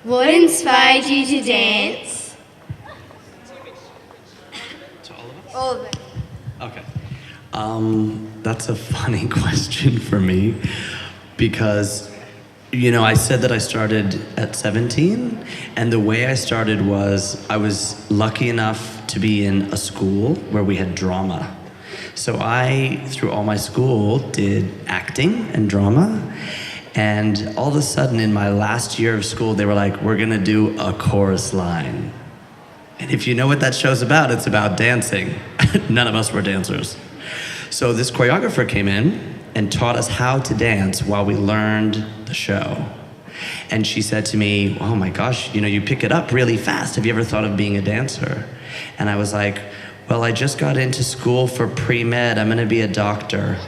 What inspired you to dance? To all of us? All of it. Okay. That's a funny question for me because, I said that I started at 17, and the way I started was I was lucky enough to be in a school where we had drama. So I, through all my school, did acting and drama. And all of a sudden, in my last year of school, they were like, we're gonna do a chorus line. And if you know what that show's about, it's about dancing. None of us were dancers. So this choreographer came in and taught us how to dance while we learned the show. And she said to me, oh my gosh, you pick it up really fast. Have you ever thought of being a dancer? And I was like, well, I just got into school for pre-med. I'm gonna be a doctor.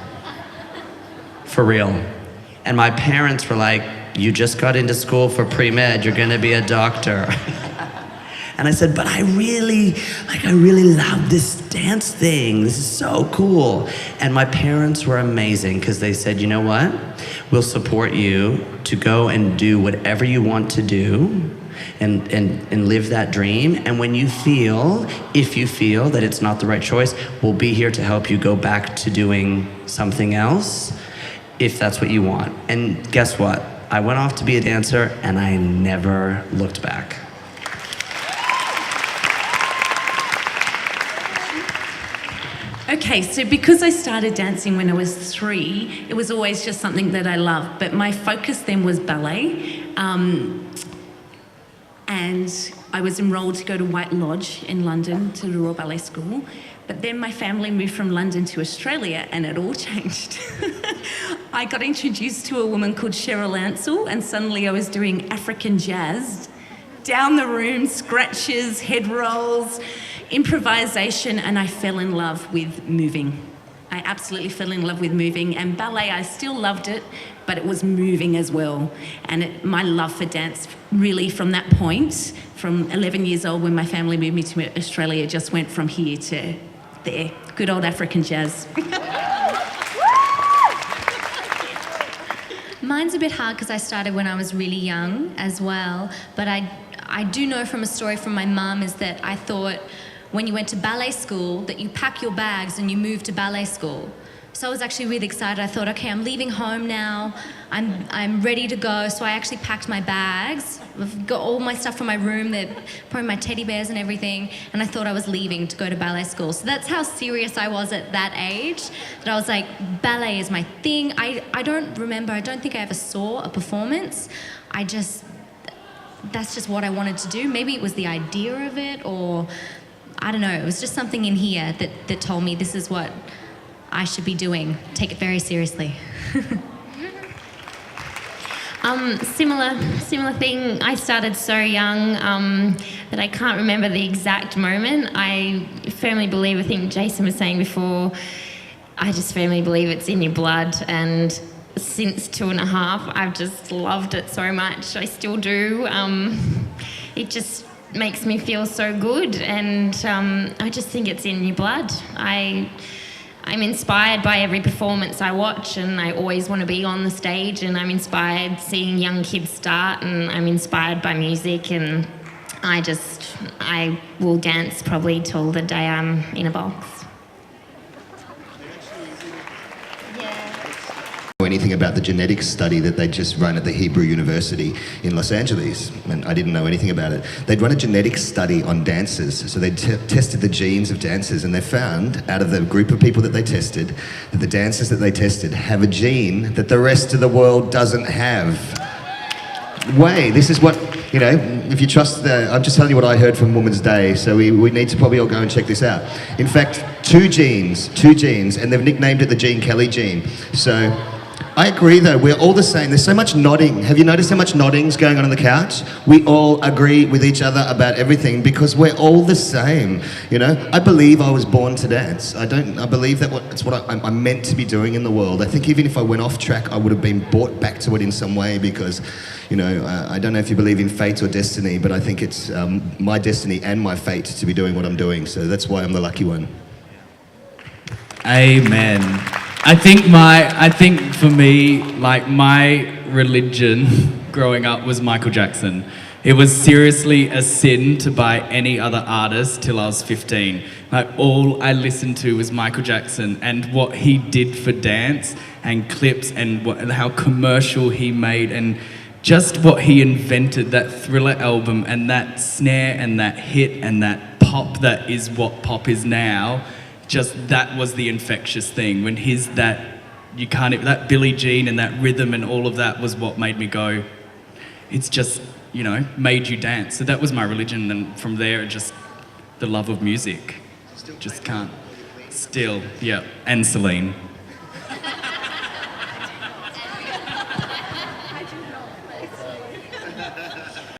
For real. And my parents were like, you just got into school for pre-med, you're gonna be a doctor. And I said, but I really love this dance thing. This is so cool. And my parents were amazing because they said, you know what? We'll support you to go and do whatever you want to do and live that dream. And when if you feel that it's not the right choice, we'll be here to help you go back to doing something else if that's what you want. And guess what? I went off to be a dancer and I never looked back. Okay, so because I started dancing when I was 3, it was always just something that I loved, but my focus then was ballet. And I was enrolled to go to White Lodge in London to the Royal Ballet School. But then my family moved from London to Australia and it all changed. I got introduced to a woman called Cheryl Ansell and suddenly I was doing African jazz, down the room, scratches, head rolls, improvisation, and I fell in love with moving. I absolutely fell in love with moving, and ballet, I still loved it, but it was moving as well. And my love for dance really from that point, from 11 years old when my family moved me to Australia, just went from here to there. Good old African jazz. Mine's a bit hard because I started when I was really young as well, but I do know from a story from my mum is that I thought when you went to ballet school that you pack your bags and you move to ballet school. So I was actually really excited. I thought, okay, I'm leaving home now. I'm ready to go. So I actually packed my bags. I've got all my stuff from my room, probably my teddy bears and everything, and I thought I was leaving to go to ballet school. So that's how serious I was at that age, that I was like, ballet is my thing. I don't think I ever saw a performance. That's just what I wanted to do. Maybe it was the idea of it, or I don't know. It was just something in here that told me this is what I should be doing. Take it very seriously. Similar thing. I started so young that I can't remember the exact moment. I firmly believe, I think Jason was saying before, I just firmly believe it's in your blood, and since 2.5, I've just loved it so much. I still do. It just makes me feel so good, and I just think it's in your blood. I'm inspired by every performance I watch, and I always want to be on the stage, and I'm inspired seeing young kids start, and I'm inspired by music, and I will dance probably till the day I'm in a box. Anything about the genetics study that they just run at the Hebrew University in Los Angeles, and I didn't know anything about it. They'd run a genetics study on dancers, so they tested the genes of dancers, and they found, out of the group of people that they tested, that the dancers that they tested have a gene that the rest of the world doesn't have. This is what, if you trust I'm just telling you what I heard from Women's Day, so we need to probably all go and check this out. In fact, two genes, and they've nicknamed it the Gene Kelly gene. So I agree though, we're all the same. There's so much nodding. Have you noticed how much nodding's going on the couch? We all agree with each other about everything because we're all the same. I believe I was born to dance. I believe that it's what I'm meant to be doing in the world. I think even if I went off track, I would have been brought back to it in some way because, I don't know if you believe in fate or destiny, but I think it's my destiny and my fate to be doing what I'm doing. So that's why I'm the lucky one. Amen. I think for me, like my religion growing up was Michael Jackson. It was seriously a sin to buy any other artist till I was 15. Like, all I listened to was Michael Jackson, and what he did for dance and clips, and how commercial he made, and just what he invented, that Thriller album and that snare and that hit and that pop that is what pop is now. Just that was the infectious thing. When that Billie Jean and that rhythm and all of that was what made me go, it's just, made you dance. So that was my religion, and from there, just the love of music. Just can't. Still, yeah. And Celine.